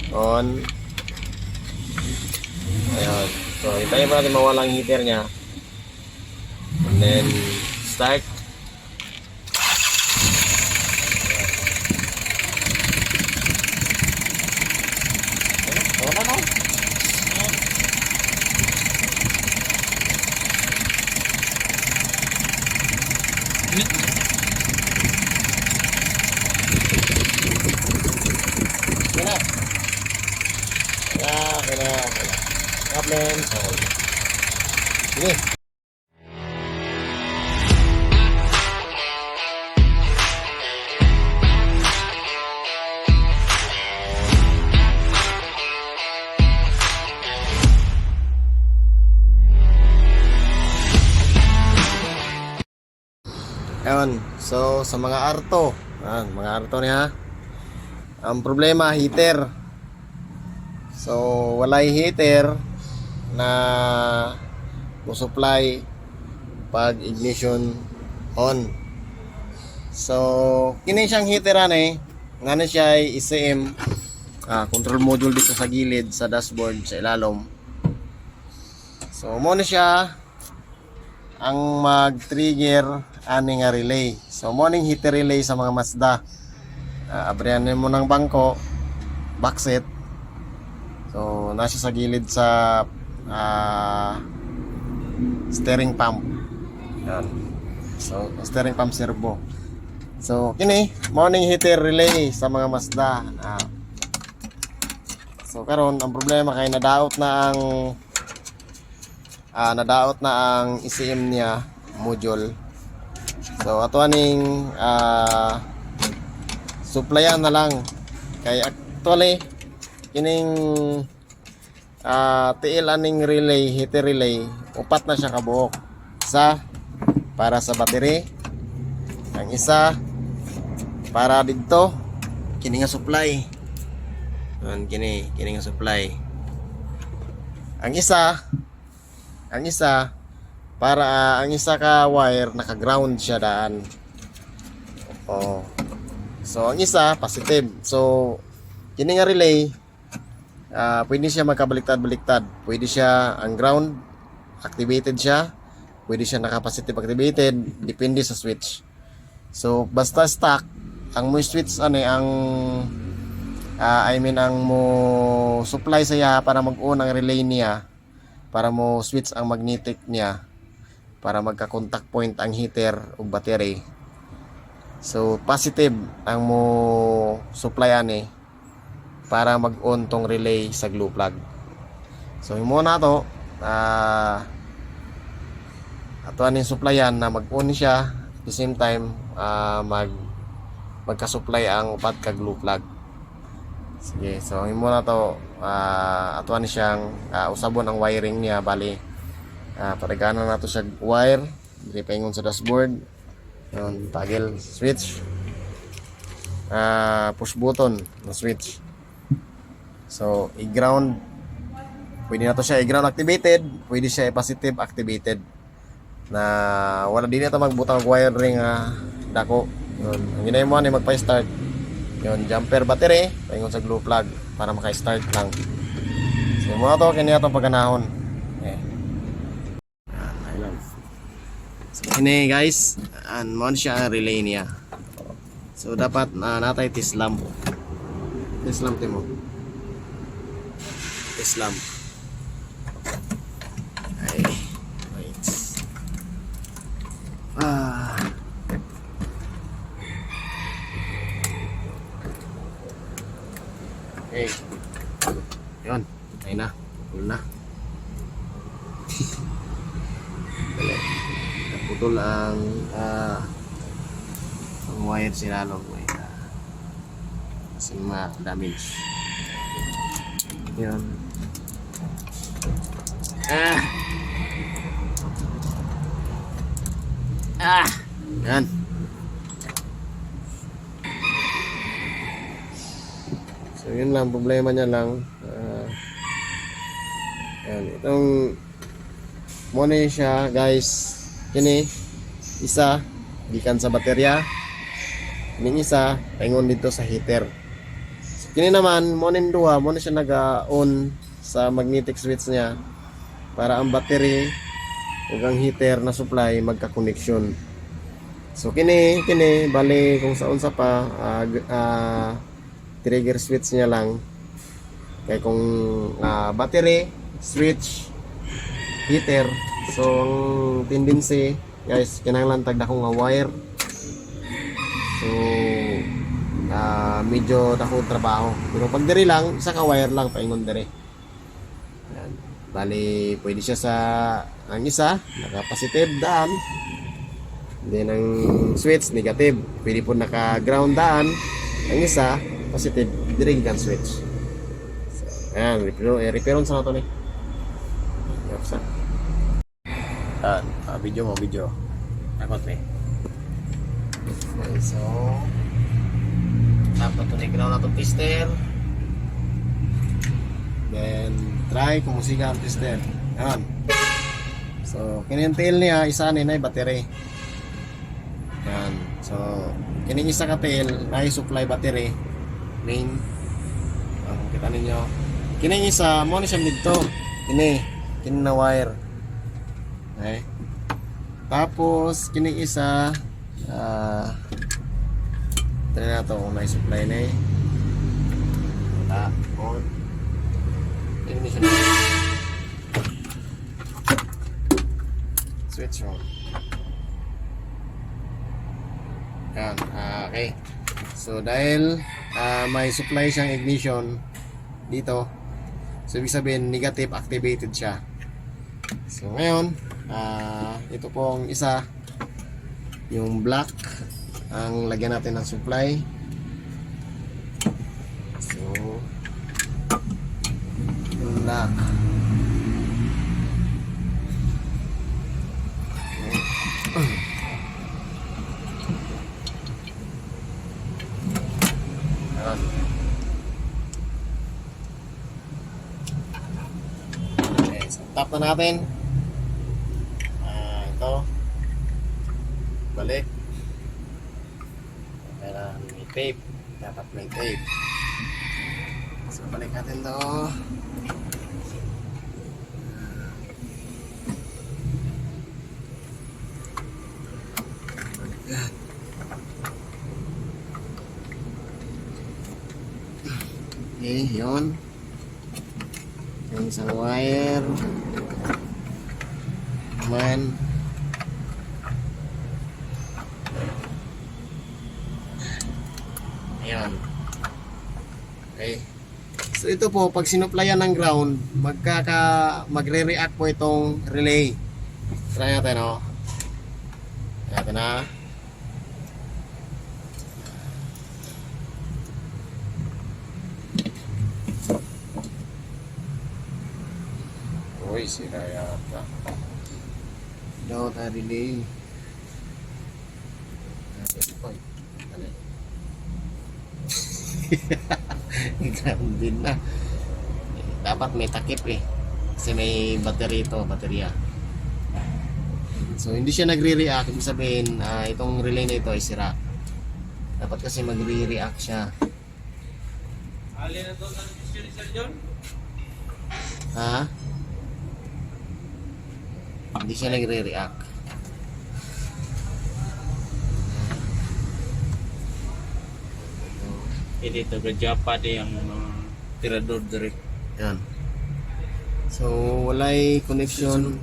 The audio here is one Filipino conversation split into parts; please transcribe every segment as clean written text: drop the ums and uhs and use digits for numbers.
On. Ayan. So, hintayin mo natin mawala ang heater niya. And then, start. Wala na. Kena. Kena. Problem. Ini. Ayan, so sa mga arto, mga arto niya, ang problema heater. So walay heater na supply pag ignition on. So kini siyang heateran ngano siya ay ECM control module dito sa gilid sa dashboard sa ilalom. So mo na siya ang mag-trigger ani nga relay. So morning heater relay sa mga Mazda. Abrihan mo ng bangko, backset. So nasa sa gilid sa steering pump. Yan. So steering pump servo. So kini morning heater relay sa mga Mazda. So karon ang problema kay nadaot na ang ECM niya module. So ato aning supplyan na lang kay actually kining TL aning relay, heater relay, upat na siya kabuok. Isa para sa battery, ang isa para dito kini nga supply. Kini nga supply. Ang isa para ang isa ka wire naka-ground siya daan. So ang isa positive. So kini nga relay pwede siya magkabaliktad-baliktad. Pwede siya ang ground activated siya, pwede siya naka-positive activated, depende sa switch. So basta stock ang mo switch ang ang mo supply saya para mag-on ang relay niya, para mo switch ang magnetic niya para magka-contact point ang heater o battery. So positive ang mo supply para mag-on tong relay sa glue plug. So imo na to ato aning supplyan na mag-on siya at the same time magka-supply ang upat ka glue plug. Sige, so imo na to ato ani siyang usabon ang wiring niya. Bali pataganan nato siya wire dili paingon sa dashboard. Yon, toggle switch, push button na switch. So i-ground, pwede na to siya i-ground activated, pwede siya i-positive activated na wala din ito magbutang wiring dako. Yun, ang ginay mo magpa-start yun, jumper battery paingon sa glue plug para maka-start lang. So mo to kini atong pagganahon. So ini guys, mo siya ang relay niya. So dapat natay tislam timo. Islam. Ay, wait. Okay. Yun. Ay na. Putol na. Naputol ang wire sinalong. Kasi ma-damage. Yun. Yan. So yun lang, problema niya lang. Yan, itong muna siya guys. Kini isa gikan sa baterya, ini isa paingon dito sa heater. So Kini naman mo nin duha mo na siya naga-on sa magnetic switch niya para ang battery ug ang heater na supply magka-connection. So kini bali kung sa unsa pa trigger switch niya lang kay kung battery, switch, heater, so ang tendency guys kinahanglan tagda kong nga wire. So medyo dako trabaho. Pero pag diri lang, isa ka wire lang paingon diri. Ayan. Bali, pwede siya sa ang isa, naka-positive daan. Then ang switch negative. Pwede po naka-ground daan. Ang isa, positive, diri gikan switch. So, ayan, repair on sa nato ni. Yapsa. Video. Takot eh. Okay, so dapat ito na ground na itong tester. Then try kung musika ang tester. Yan. So kining tail niya isa ni na battery. Yan. So kining isa ka tail ay supply battery main. Kita ninyo. Kining isa mo ni siya dito. Kini na wire. Okay. Tapos kining isa try na ito kung may supply na eh. Wala. On. Ini siya na. Switch on. Yan. Okay. So dahil may supply siyang ignition dito, so ibig sabihin negative activated siya. So ngayon ito pong isa yung black ang lagyan natin ng supply. So black. Okay, so tap na natin. Ito balik. Kailangan may tape. Dapat may tape. So balik natin to. Okay, yun. Yung isang wire. Man. Ayan. Okay. So ito po, pag sinuplayan ng ground, magre-react po itong relay. Try natin, no? Natin na. Uy, sira yata. Daw na relay. Ground din na. Dapat may takip eh. Kasi may battery ito, baterya. So hindi siya nagre-react. Ibig sabihin, itong relay na ito ay sira. Dapat kasi magre-react siya. Alin na doon ang decision ni Sir John? Ha? Hindi siya nagre-react. Dito gajapa di ang mga tirador direct. Yan. So walay connection.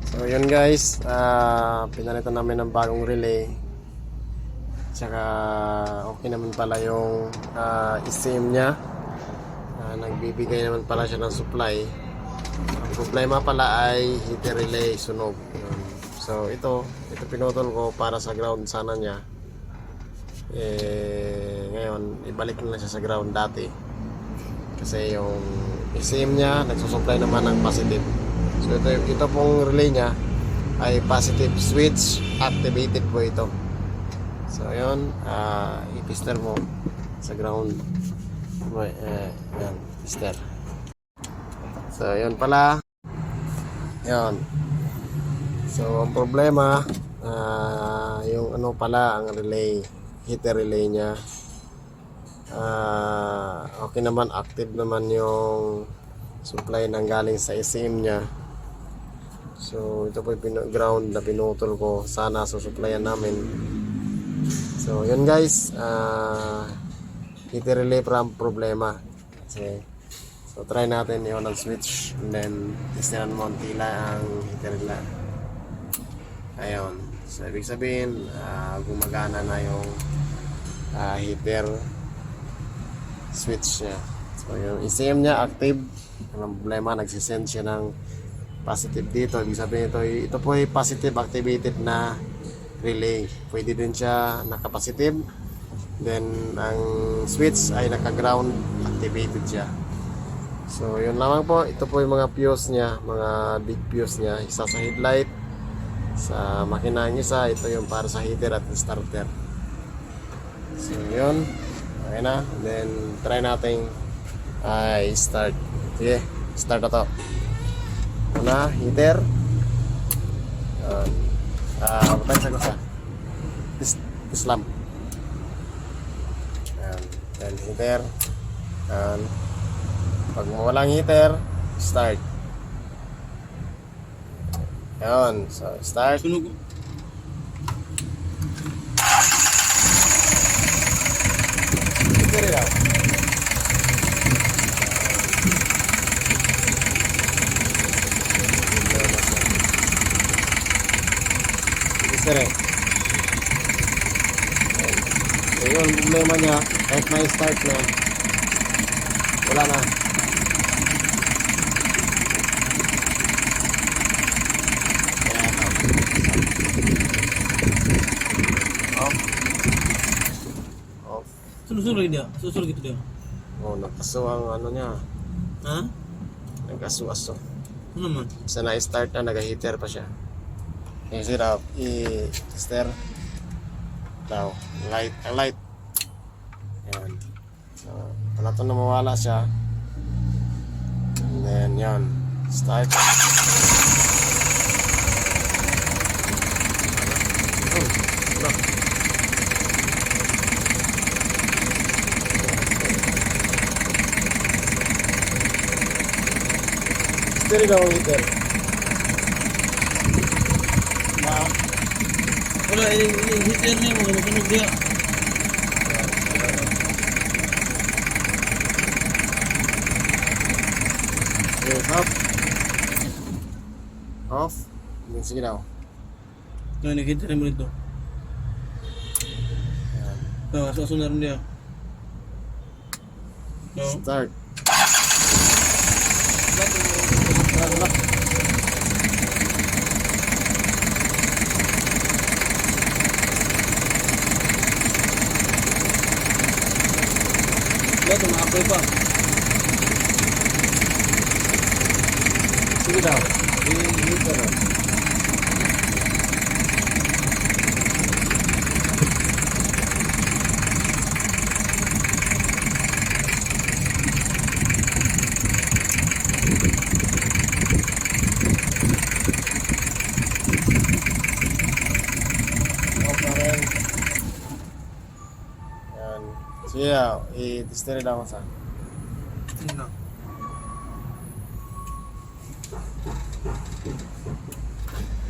So yun guys, pinalitan namin ng bagong relay. Tsaka okay naman pala yung SIM niya. Nagbibigay naman pala siya ng supply. Ang problema pala ay heater relay sunog. Yun. So ito pinutol ko para sa ground sana niya. Ngayon ibalik na siya sa ground dati kasi yung SIM niya nagsusupply naman ng positive. So ito pong relay niya ay positive switch activated po ito. So yun, i-tester mo sa ground. Yan, tester. So yun pala. Yun. So ang problema yung ano pala ang relay, heater relay niya Okay naman, active naman yung supply ng galing sa SCM niya. So ito po yung ground na pinutol ko, sana susuplayan namin. So yun guys, heater relay from problema. So try natin i-on ang switch and then testiran mo ang tila ang heater relay. Ayun, so ibig sabihin gumagana na yung heater switch niya. So yung ECM niya active, walang problema, nagsisend siya ng positive dito. Ibig sabihin ito po ay positive activated na relay. Pwede din siya naka-positive, then ang switch ay naka-ground activated siya. So yun lamang po. Ito po yung mga fuse niya, mga big fuse niya. Isa sa headlight, sa makina niya isa. Ito yung para sa heater at starter. So yun, okay na. Then try natin start. Sige, start na to. Una, heater. Butang sa gusa. Islam. Then heater. Pag mawalang heater, start. Ayan, so start. Sunog. Heater lang. Heater eh. So yun, problema niya, kahit may start na, wala na. Off. Sunog dia. Susulog itu dia. Oh, nagkaso ang ano niya. Ha? Nagkaso-aso. Ano man? Sa na-start na, nag-heater pa siya. Exit up. I-tester. Daw. Light. Ang light. Yan. So, wala ito na mawala siya. And then, yan. Start. Steady daw ang heater. Wala, ini heater niya mo, sunog dia. Okay, off. Off. Then, sige daw. Nah, ini heater mo dito. Yan. Nah, susunod rin dia. No. Start. Lihat tumakoy pa. Sige daw. I-heater daw. Off na rin. Yan. Sige daw. I-tester daw sa. Nah.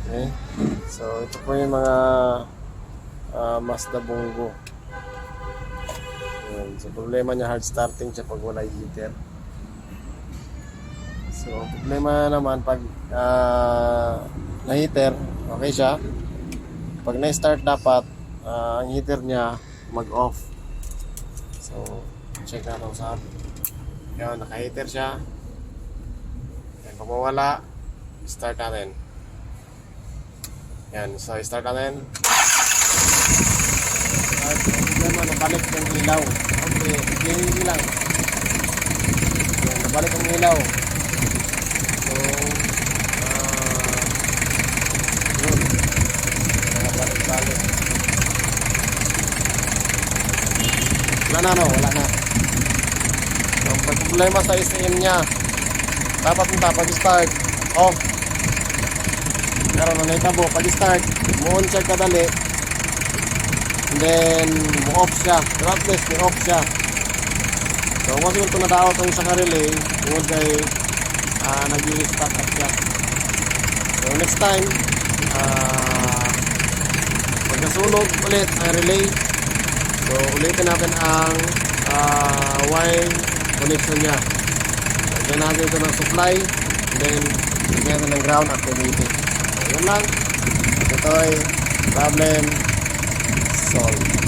Okay. So, ito po yung mga Mazda Bongo. Ayan. So, problema niya hard starting siya pag wala heater. So, problema naman pag na-heater, okay siya. Pag na-start dapat, ang heater niya mag-off. So, check natin sa yan, naka-heater siya. Yan, pag mawala, start natin. Yan, so start natin. At problema, nabalik yung ilaw. Okay, hindi lang. Yan, nabalik yung ilaw. So, yun. Nabalik-balik. Wala na, no? Wala na. So, pag problema sa STM niya, dapat nita pag-start, off. Pero na naitabo, pag-start, mo-on siya kadali, and then mo-off siya. Pero at least, may-off siya. possible ito nadaot ang isa ka relay tungod kay nag-i-stack up siya. So next time, pag nasunog ulit ang relay, so ulitin natin ang wire connection niya. Lagyan natin ito ng supply, then lagyan natin ng ground activated. So yun lang. Ito ay problem solved.